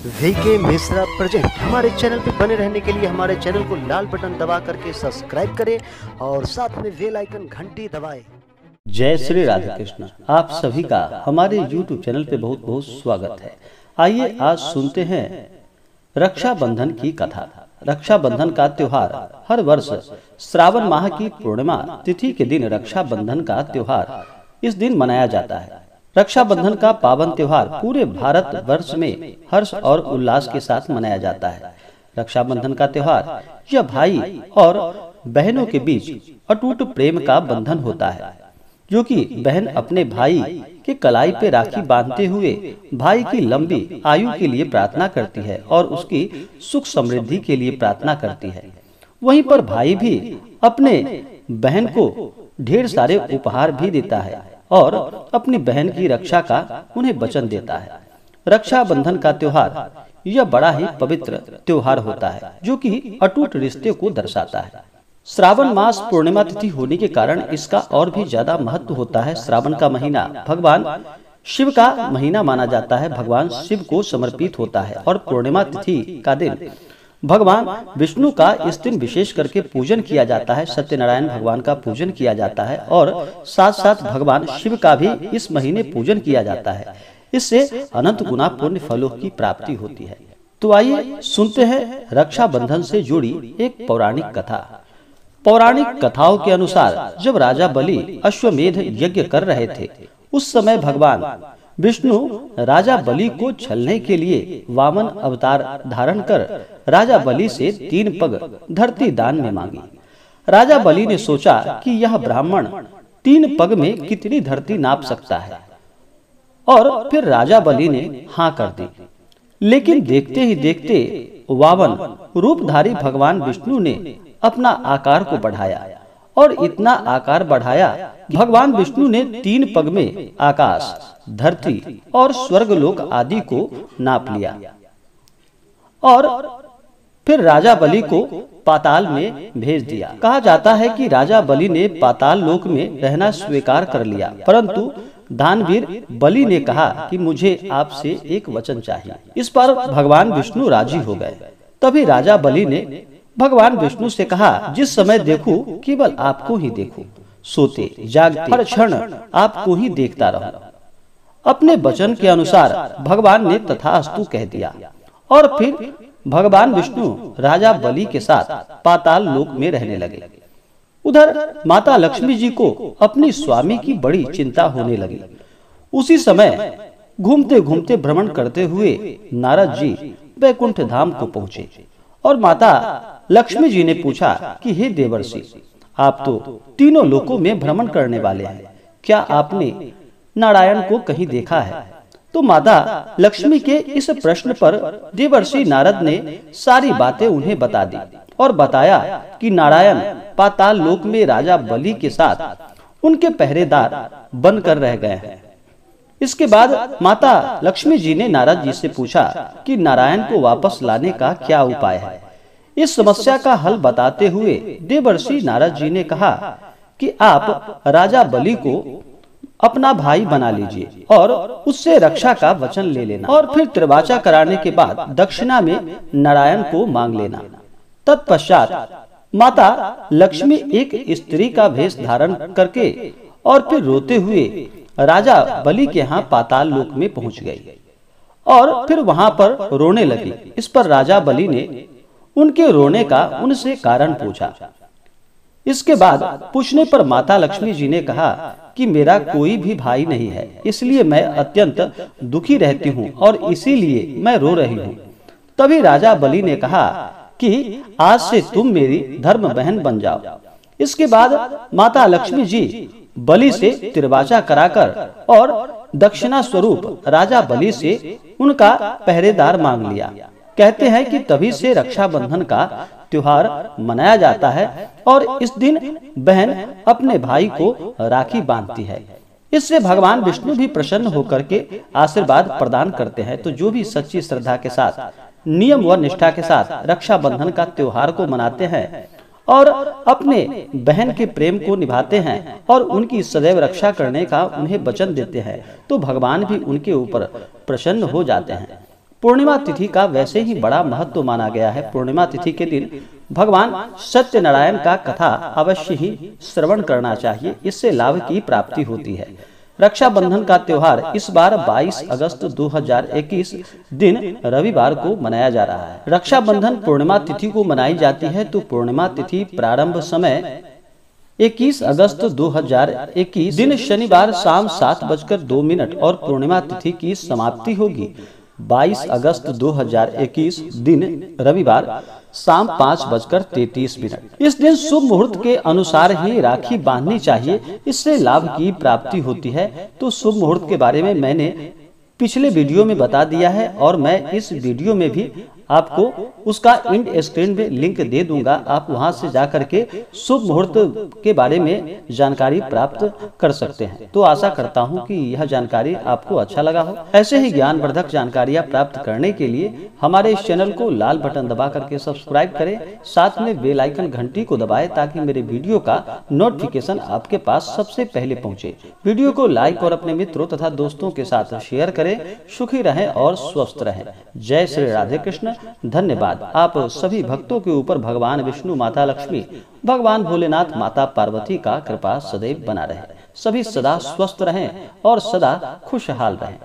VK Mishra present. हमारे channel पे बने रहने के लिए हमारे चैनल को लाल बटन दबा करके सब्सक्राइब करें और साथ में बेल आइकन घंटी दबाएं। जय श्री राधे कृष्ण। आप सभी का हमारे YouTube चैनल पे बहुत बहुत स्वागत है। आइए आज सुनते हैं रक्षाबंधन की कथा। रक्षाबंधन का त्योहार हर वर्ष श्रावण माह की पूर्णिमा तिथि के दिन रक्षाबंधन का त्योहार इस दिन मनाया जाता है। रक्षाबंधन का पावन त्योहार पूरे भारत वर्ष में हर्ष और उल्लास के साथ मनाया जाता है। रक्षाबंधन का त्योहार यह भाई और बहनों के बीच अटूट प्रेम का बंधन होता है, जो कि बहन अपने भाई के कलाई पे राखी बांधते हुए भाई की लंबी आयु के लिए प्रार्थना करती है और उसकी सुख समृद्धि के लिए प्रार्थना करती है। वहीं पर भाई भी अपने बहन को ढेर सारे उपहार भी देता है और अपनी बहन की रक्षा का उन्हें वचन देता है। रक्षाबंधन का त्योहार यह बड़ा ही पवित्र त्योहार होता है, जो कि अटूट रिश्ते को दर्शाता है। श्रावण मास पूर्णिमा तिथि होने के कारण इसका और भी ज्यादा महत्व होता है। श्रावण का महीना भगवान शिव का महीना माना जाता है, भगवान शिव को समर्पित होता है और पूर्णिमा तिथि का दिन भगवान विष्णु का इस दिन विशेष करके पूजन किया जाता है। सत्यनारायण भगवान का पूजन किया जाता है और साथ साथ भगवान शिव का भी इस महीने पूजन किया जाता है। इससे अनंत गुना पुण्य फलों की प्राप्ति होती है। तो आइए सुनते हैं रक्षाबंधन से जुड़ी एक पौराणिक कथा। पौराणिक कथाओं के अनुसार जब राजा बलि अश्वमेध यज्ञ कर रहे थे, उस समय भगवान विष्णु राजा बलि को छलने के लिए वामन अवतार धारण कर राजा बलि से 3 पग धरती दान में मांगी। राजा बलि ने सोचा कि यह ब्राह्मण 3 पग में कितनी धरती नाप सकता है, और फिर राजा बलि ने हाँ कर दी। लेकिन देखते ही देखते वामन रूपधारी भगवान विष्णु ने अपना आकार को बढ़ाया और इतना आकार बढ़ाया कि भगवान विष्णु ने 3 पग में आकाश, धरती और स्वर्गलोक आदि को नाप लिया और फिर राजा बलि को पाताल में भेज दिया। कहा जाता है कि राजा बलि ने पाताल लोक में रहना स्वीकार कर लिया, परंतु दानवीर बलि ने कहा कि मुझे आपसे एक वचन चाहिए। इस पर भगवान विष्णु राजी हो गए। तभी राजा बलि ने भगवान विष्णु से कहा, जिस समय देखूं केवल आपको ही देखूं, सोते जागते हर क्षण आपको ही देखता रहूं। अपने वचन के अनुसार भगवान ने तथास्तु कह दिया और फिर भगवान विष्णु राजा बलि के साथ पाताल लोक में रहने लगे। उधर माता लक्ष्मी जी को अपनी स्वामी की बड़ी चिंता होने लगी। उसी समय घूमते घूमते भ्रमण करते हुए नारद जी वैकुंठ धाम को पहुँचे और माता लक्ष्मी जी ने पूछा कि हे देवर्षि, आप तो तीनों लोकों में भ्रमण करने वाले हैं, क्या आपने नारायण को कहीं देखा है? तो माता लक्ष्मी के इस प्रश्न पर देवर्षि नारद ने सारी बातें उन्हें बता दी और बताया कि नारायण पाताल लोक में राजा बलि के साथ उनके पहरेदार बनकर रह गए हैं। इसके बाद माता लक्ष्मी जी ने नारद जी से पूछा कि नारायण को वापस लाने का क्या उपाय है। इस समस्या का हल बताते हुए देवर्षि नारद जी ने कहा कि आप राजा बलि को अपना भाई बना लीजिए और उससे रक्षा का वचन ले लेना और फिर त्रिवाचा कराने के बाद दक्षिणा में नारायण को मांग लेना। तत्पश्चात माता लक्ष्मी एक स्त्री का भेष धारण करके और फिर रोते हुए राजा बलि के यहाँ पाताल लोक में पहुंच गई और फिर वहां पर रोने लगी। इस पर राजा बलि ने उनके रोने का उनसे कारण पूछा। इसके बाद पूछने पर माता लक्ष्मी जी ने कहा कि मेरा कोई भी भाई नहीं है, इसलिए मैं अत्यंत दुखी रहती हूँ और इसीलिए मैं रो रही हूँ। तभी राजा बलि ने कहा कि आज से तुम मेरी धर्म बहन बन जाओ। इसके बाद माता लक्ष्मी जी बलि से त्रिवाचा कराकर और दक्षिणा स्वरूप राजा बलि से उनका पहरेदार मांग लिया। कहते हैं कि तभी से रक्षाबंधन का त्योहार मनाया जाता है और इस दिन बहन अपने भाई को राखी बांधती है। इससे भगवान विष्णु भी प्रसन्न होकर के आशीर्वाद प्रदान करते हैं। तो जो भी सच्ची श्रद्धा के साथ, नियम व निष्ठा के साथ रक्षाबंधन का त्योहार को मनाते हैं और अपने बहन के प्रेम को निभाते हैं और उनकी सदैव रक्षा करने का उन्हें वचन देते हैं, तो भगवान भी उनके ऊपर प्रसन्न हो जाते हैं। पूर्णिमा तिथि का वैसे ही बड़ा महत्व माना गया है। पूर्णिमा तिथि के दिन भगवान सत्यनारायण का कथा अवश्य ही श्रवण करना चाहिए, इससे लाभ की प्राप्ति होती है। रक्षाबंधन का त्योहार इस बार 22 अगस्त 2021 दिन रविवार को मनाया जा रहा है। रक्षाबंधन पूर्णिमा तिथि को मनाई जाती है, तो पूर्णिमा तिथि प्रारंभ समय 21 अगस्त 2021 दिन शनिवार शाम 7:02 और पूर्णिमा तिथि की समाप्ति होगी 22 अगस्त 2021 दिन रविवार शाम 5:33। इस दिन शुभ मुहूर्त के अनुसार ही राखी बांधनी चाहिए, इससे लाभ की प्राप्ति होती है। तो शुभ मुहूर्त के बारे में मैंने पिछले वीडियो में बता दिया है और मैं इस वीडियो में भी आपको उसका एंड स्क्रीन में लिंक दे दूंगा। आप वहां से जाकर के शुभ मुहूर्त के बारे में जानकारी प्राप्त कर सकते हैं। तो आशा करता हूं कि यह जानकारी आपको अच्छा लगा हो। ऐसे ही ज्ञानवर्धक जानकारियां प्राप्त करने के लिए हमारे इस चैनल को लाल बटन दबा करके सब्सक्राइब करें, साथ में बेल आइकन घंटी को दबाएं ताकि मेरे वीडियो का नोटिफिकेशन आपके पास सबसे पहले पहुंचे। वीडियो को लाइक और अपने मित्रों तथा दोस्तों के साथ शेयर करें। सुखी रहें और स्वस्थ रहें। जय श्री राधे कृष्ण। धन्यवाद। आप सभी भक्तों के ऊपर भगवान विष्णु, माता लक्ष्मी, भगवान भोलेनाथ, माता पार्वती का कृपा सदैव बना रहे। सभी सदा स्वस्थ रहें और सदा खुशहाल रहें।